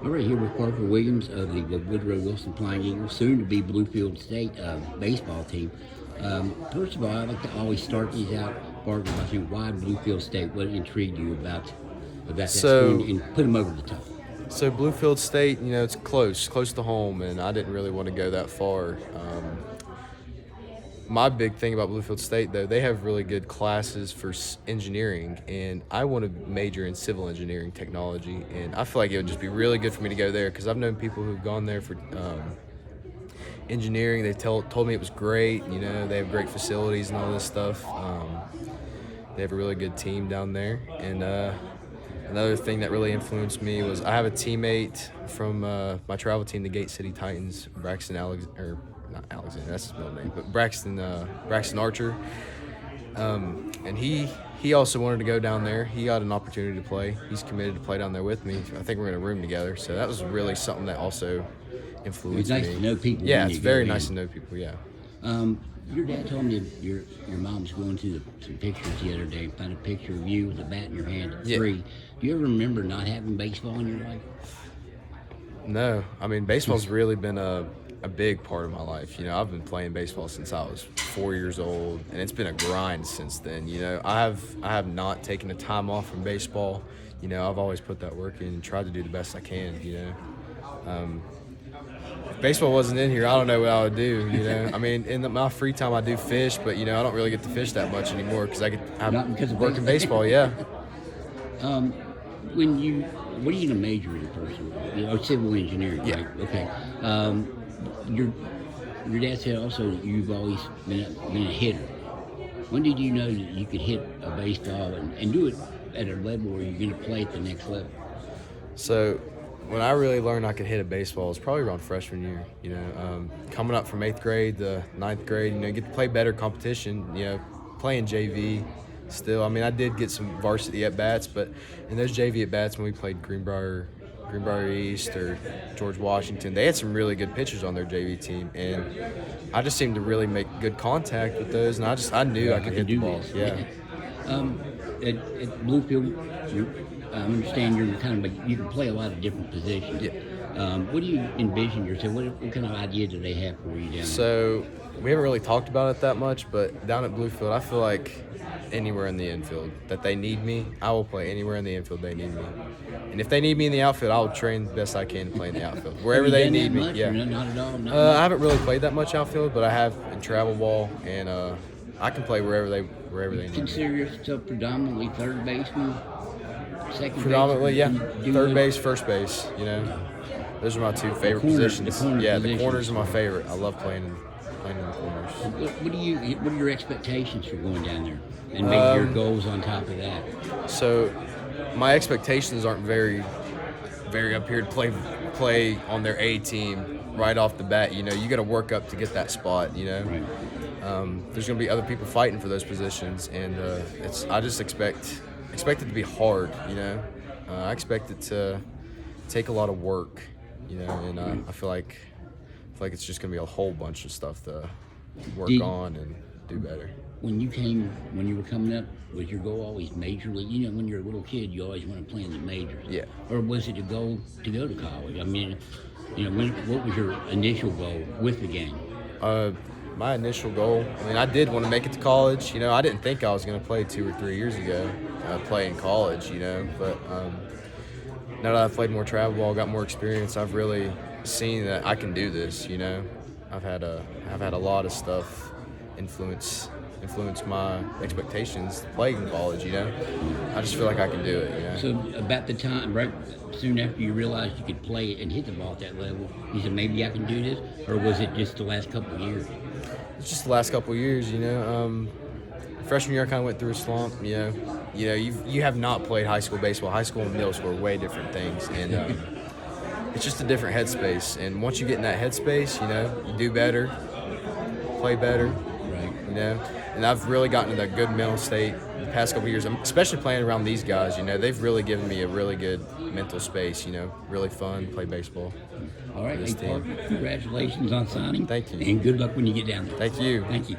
All right, here with Parker Williams of the Woodrow Wilson Flying Eagles, soon to be Bluefield State baseball team. First of all, I like to always start these out, Parker, by saying why Bluefield State? What intrigued you about that school and put them over the top? So Bluefield State, it's close to home, and I didn't really want to go that far. My big thing about Bluefield State, though, they have really good classes for engineering, and I want to major in civil engineering technology, and I feel like it would just be really good for me to go there because I've known people who've gone there for engineering. They told me it was great. They have great facilities and all this stuff. They have a really good team down there, and another thing that really influenced me was I have a teammate from my travel team, the Gate City Titans, not Alexander, that's his middle name, but Braxton Archer. And he also wanted to go down there. He got an opportunity to play. He's committed to play down there with me. I think we're in a room together. So that was really something that also influenced me. It's nice to know people. Yeah, it's very nice to know people, yeah. Your dad told me your mom's going through some pictures the other day and found a picture of you with a bat in your hand at 3. Do you ever remember not having baseball in your life? No. I mean, baseball's really been a big part of my life. I've been playing baseball since I was 4 years old, and it's been a grind since then. I have not taken a time off from baseball. I've always put that work in and tried to do the best I can. If baseball wasn't in here, I don't know what I would do. I mean, in my free time I do fish, but I don't really get to fish that much anymore because I work in baseball. Yeah. What are you going to major in first? Civil engineering, yeah. Right? Okay. Your dad said also that you've always been a hitter. When did you know that you could hit a baseball and do it at a level where you're going to play at the next level? So when I really learned I could hit a baseball was probably around freshman year. Coming up from 8th grade to 9th grade, get to play better competition, playing JV still. I mean, I did get some varsity at-bats, but in those JV at-bats when we played Greenbrier East or George Washington, they had some really good pitchers on their JV team, and I just seemed to really make good contact with those, and I knew I could hit the ball. This. Yeah. At Bluefield, I understand you can play a lot of different positions. Yeah. What do you envision yourself? What kind of idea do they have for you down there? So we haven't really talked about it that much, but down at Bluefield, I feel like anywhere in the infield that they need me, I will play anywhere in the infield they need me. And if they need me in the outfield, I'll train the best I can to play in the outfield. Wherever they need me. Yeah. Not at all? I haven't really played that much outfield, but I have in travel ball, and I can play wherever they need me. Consider yourself predominantly third baseman, second Predominantly, baseman? yeah. Third base, first base, Those are my two favorite positions. The corners are my favorite. I love playing in the corners. What are your expectations for going down there? And maybe your goals on top of that? So my expectations aren't very, very up here to play on their A team right off the bat. You got to work up to get that spot. Right. There's going to be other people fighting for those positions, and I just expect it to be hard. I expect it to take a lot of work. And I feel like it's just going to be a whole bunch of stuff to work on and do better. When you were coming up, was your goal always major league? When you're a little kid, you always want to play in the majors. Yeah. Or was it a goal to go to college? I mean, what was your initial goal with the game? My initial goal, I did want to make it to college. I didn't think I was going to play 2 or 3 years ago, play in college, but now that I've played more travel ball, got more experience, I've really seen that I can do this, I've had a lot of stuff influence my expectations playing in college, I just feel like I can do it, So about the time, right soon after you realized you could play and hit the ball at that level, you said maybe I can do this, or was it just the last couple of years? It's just the last couple of years, Freshman year I kind of went through a slump, you have not played high school baseball. High school and middle school are way different things, and it's just a different headspace. And once you get in that headspace, you do better, play better, right? And I've really gotten into a good mental state the past couple of years, especially playing around these guys. They've really given me a really good mental space. Really fun, play baseball. All right, Parker, congratulations on signing. Thank you. And good luck when you get down there. Thank you. Thank you.